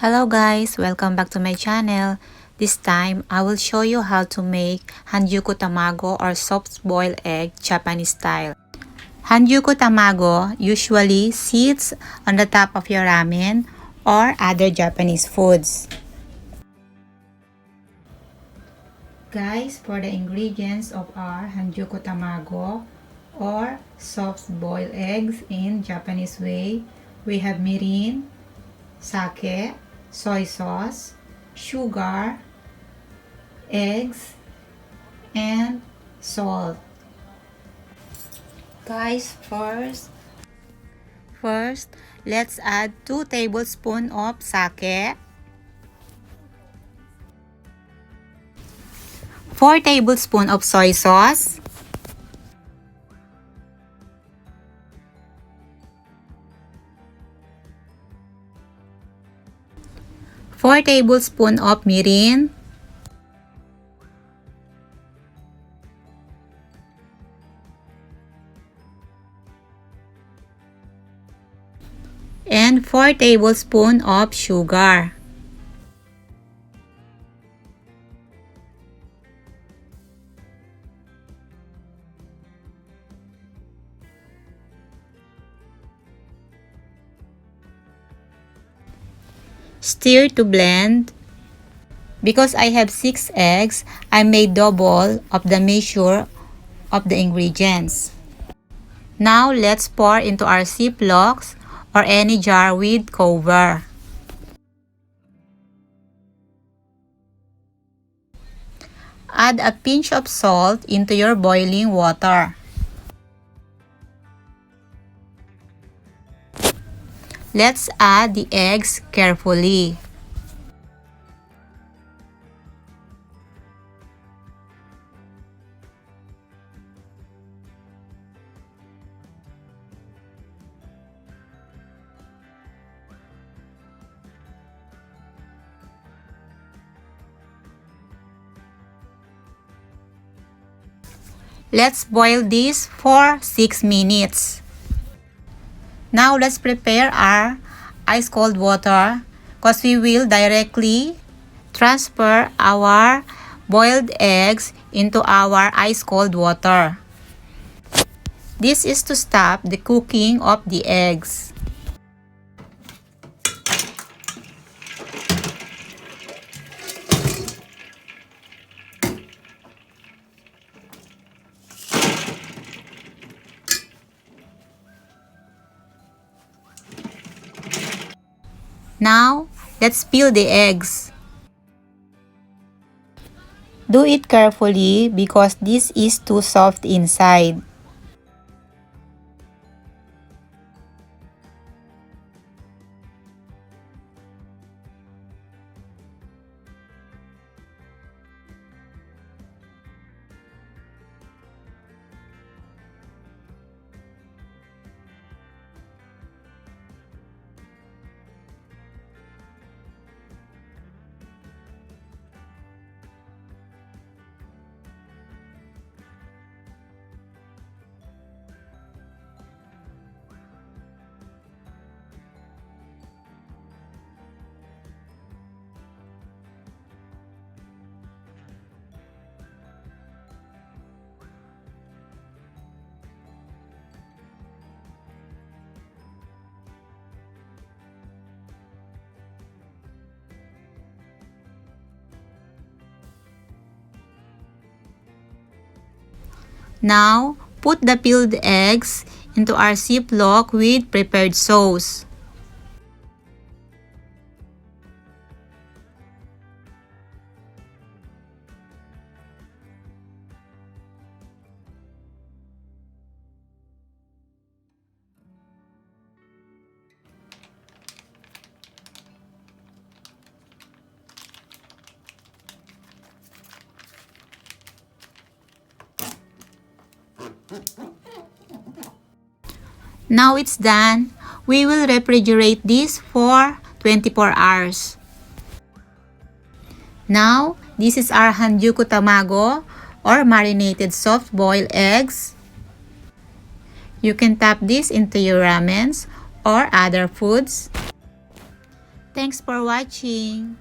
Hello guys, welcome back to my channel. This time, I will show you how to make Hanjuku Tamago or soft-boiled egg Japanese style. Hanjuku Tamago usually sits on the top of your ramen or other Japanese foods. Guys, for the ingredients of our Hanjuku Tamago or soft-boiled eggs in Japanese way, we have mirin, sake, soy sauce, sugar, eggs, and salt. Guys, first, let's add 2 tablespoons of sake, 4 tablespoons of soy sauce, 4 tablespoons of mirin, and 4 tablespoons of sugar. Stir to blend. Because I have 6 eggs, I made double of the measure of the ingredients. Now let's pour into our ziplocks or any jar with cover. Add a pinch of salt into your boiling water. Let's add the eggs carefully. Let's boil this for 6 minutes. Now let's prepare our ice cold water because we will directly transfer our boiled eggs into our ice cold water. This is to stop the cooking of the eggs. Now, let's peel the eggs. Do it carefully because this is too soft inside. Now, put the peeled eggs into our ziplock with prepared sauce. Now it's done. We will refrigerate this for 24 hours. Now, this is our Hanjuku Tamago or marinated soft-boiled eggs. You can tap this into your ramens or other foods. Thanks for watching.